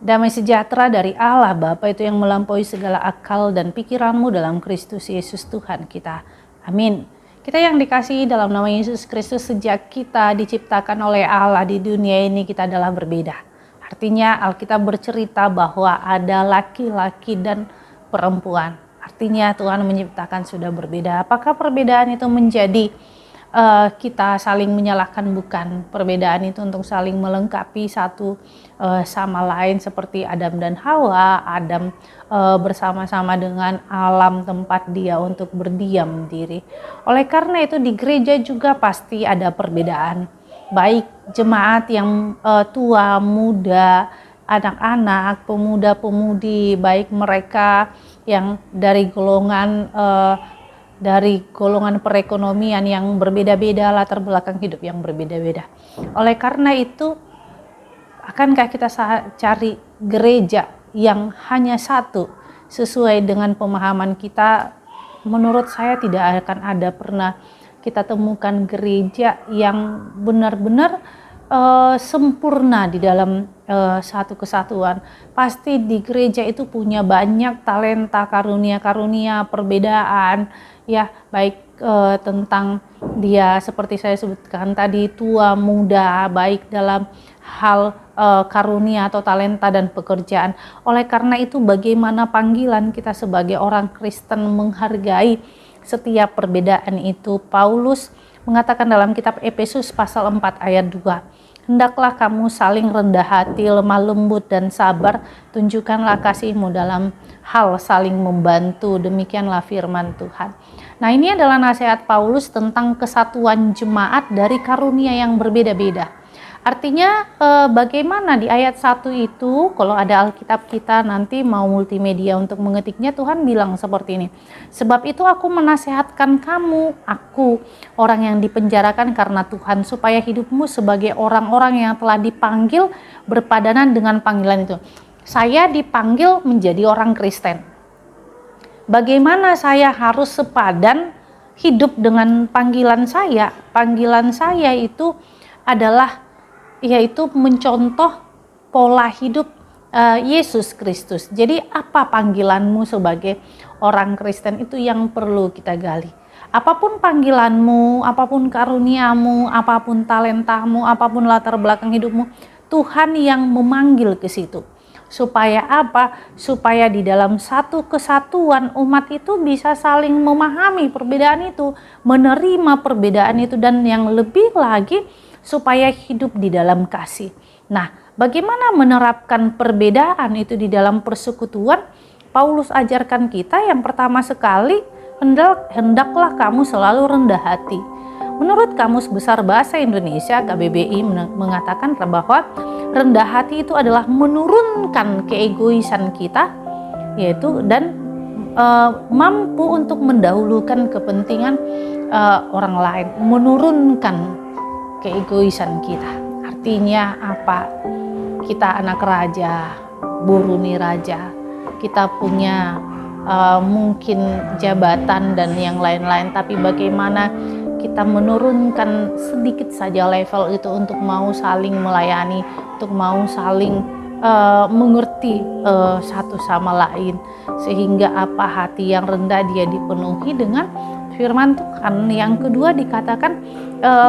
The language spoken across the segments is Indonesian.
Damai sejahtera dari Allah Bapa itu yang melampaui segala akal dan pikiranmu dalam Kristus Yesus Tuhan kita. Amin. Kita yang dikasihi dalam nama Yesus Kristus, sejak kita diciptakan oleh Allah di dunia ini kita adalah berbeda. Artinya Alkitab bercerita bahwa ada laki-laki dan perempuan. Artinya Tuhan menciptakan sudah berbeda. Apakah perbedaan itu menjadi kita saling menyalahkan? Bukan. Perbedaan itu untuk saling melengkapi satu sama lain, seperti Adam dan Hawa. Adam bersama-sama dengan alam tempat dia untuk berdiam diri. Oleh karena itu di gereja juga pasti ada perbedaan. Baik jemaat yang tua, muda, anak-anak, pemuda-pemudi, baik mereka yang dari golongan perekonomian yang berbeda-beda, latar belakang hidup yang berbeda-beda. Oleh karena itu, akankah kita cari gereja yang hanya satu sesuai dengan pemahaman kita? Menurut saya tidak akan ada pernah kita temukan gereja yang benar-benar sempurna di dalam satu kesatuan. Pasti di gereja itu punya banyak talenta, karunia-karunia, perbedaan, ya, baik tentang dia seperti saya sebutkan tadi, tua, muda, baik dalam hal karunia atau talenta dan pekerjaan. Oleh karena itu bagaimana panggilan kita sebagai orang Kristen menghargai setiap perbedaan itu? Paulus mengatakan dalam kitab Efesus pasal 4 ayat 2, hendaklah kamu saling rendah hati, lemah lembut dan sabar, tunjukkanlah kasihmu dalam hal saling membantu, demikianlah firman Tuhan. Nah, ini adalah nasihat Paulus tentang kesatuan jemaat dari karunia yang berbeda-beda. Artinya bagaimana di ayat 1 itu, kalau ada Alkitab kita nanti mau multimedia untuk mengetiknya, Tuhan bilang seperti ini. Sebab itu aku menasehatkan kamu, aku orang yang dipenjarakan karena Tuhan, supaya hidupmu sebagai orang-orang yang telah dipanggil berpadanan dengan panggilan itu. Saya dipanggil menjadi orang Kristen. Bagaimana saya harus sepadan hidup dengan panggilan saya? Panggilan saya itu adalah yaitu mencontoh pola hidup Yesus Kristus. Jadi apa panggilanmu sebagai orang Kristen itu yang perlu kita gali. Apapun panggilanmu, apapun karuniamu, apapun talentamu, apapun latar belakang hidupmu, Tuhan yang memanggil ke situ. Supaya apa? Supaya di dalam satu kesatuan umat itu bisa saling memahami perbedaan itu, menerima perbedaan itu, dan yang lebih lagi supaya hidup di dalam kasih. Nah, bagaimana menerapkan perbedaan itu di dalam persekutuan? Paulus ajarkan kita yang pertama sekali, hendaklah kamu selalu rendah hati. Menurut Kamus Besar Bahasa Indonesia KBBI mengatakan bahwa rendah hati itu adalah menurunkan keegoisan kita, yaitu dan mampu untuk mendahulukan kepentingan orang lain, menurunkan keegoisan kita. Artinya apa? Kita anak raja, buruni raja, kita punya mungkin jabatan dan yang lain-lain, tapi bagaimana kita menurunkan sedikit saja level itu untuk mau saling melayani, untuk mau saling mengerti satu sama lain, sehingga apa, hati yang rendah dia dipenuhi dengan firman Tuhan. Yang kedua dikatakan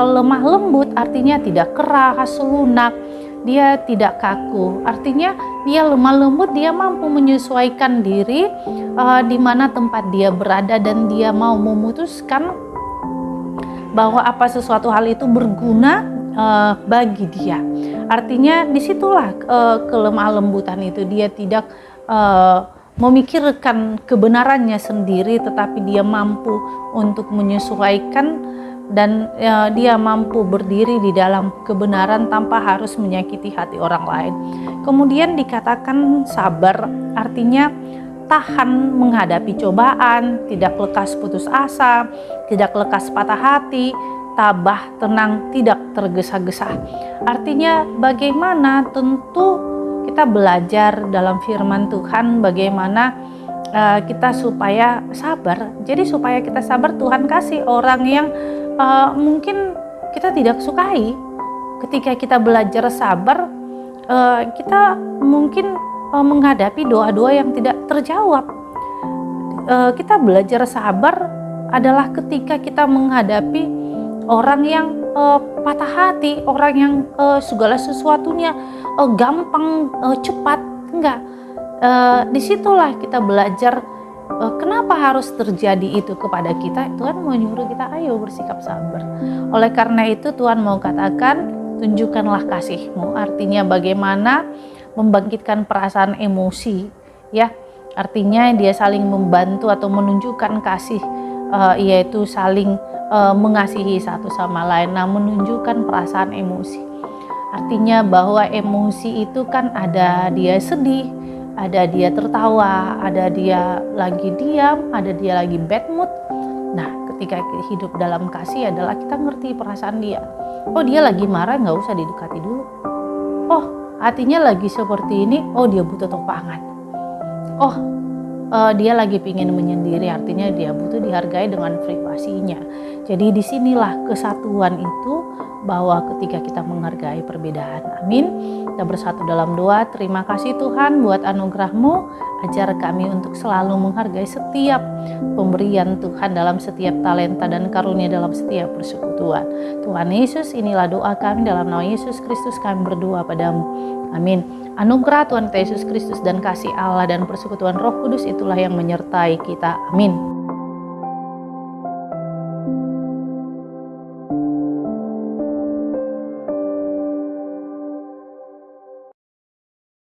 lemah lembut, artinya tidak keras, lunak, dia tidak kaku. Artinya dia lemah lembut, dia mampu menyesuaikan diri di mana tempat dia berada, dan dia mau memutuskan bahwa apa sesuatu hal itu berguna bagi dia. Artinya disitulah kelemah lembutan itu, dia tidak memikirkan kebenarannya sendiri, tetapi dia mampu untuk menyesuaikan, dan dia mampu berdiri di dalam kebenaran tanpa harus menyakiti hati orang lain. Kemudian dikatakan sabar, artinya tahan menghadapi cobaan, tidak lekas putus asa, tidak lekas patah hati, tabah, tenang, tidak tergesa-gesa. Artinya bagaimana? Tentu kita belajar dalam firman Tuhan bagaimana kita supaya sabar. Jadi supaya kita sabar, Tuhan kasih orang yang mungkin kita tidak sukai. Ketika kita belajar sabar, kita mungkin menghadapi doa-doa yang tidak terjawab. Kita belajar sabar adalah ketika kita menghadapi orang yang patah hati, orang yang segala sesuatunya gampang, cepat. Enggak. Disitulah kita belajar kenapa harus terjadi itu kepada kita. Tuhan mau nyuruh kita, ayo bersikap sabar. Oleh karena itu Tuhan mau katakan, tunjukkanlah kasih-Mu. Artinya bagaimana membangkitkan perasaan emosi, ya. Artinya dia saling membantu atau menunjukkan kasih, yaitu saling mengasihi satu sama lain. Nah, menunjukkan perasaan emosi. Artinya bahwa emosi itu kan ada dia sedih, ada dia tertawa, ada dia lagi diam, ada dia lagi bad mood. Nah, ketika hidup dalam kasih adalah kita ngerti perasaan dia. Oh, dia lagi marah, nggak usah didekati dulu. Oh, hatinya lagi seperti ini, oh dia butuh topangan. Oh, dia lagi pingin menyendiri, artinya dia butuh dihargai dengan privasinya. Jadi disinilah kesatuan itu, bahwa ketika kita menghargai perbedaan. Amin. Kita bersatu dalam doa. Terima kasih Tuhan buat anugerah-Mu. Ajar kami untuk selalu menghargai setiap pemberian Tuhan dalam setiap talenta dan karunia dalam setiap persekutuan. Tuhan Yesus, inilah doa kami dalam nama Yesus Kristus kami berdoa padamu. Amin. Anugerah Tuhan Yesus Kristus dan kasih Allah dan persekutuan Roh Kudus itulah yang menyertai kita. Amin.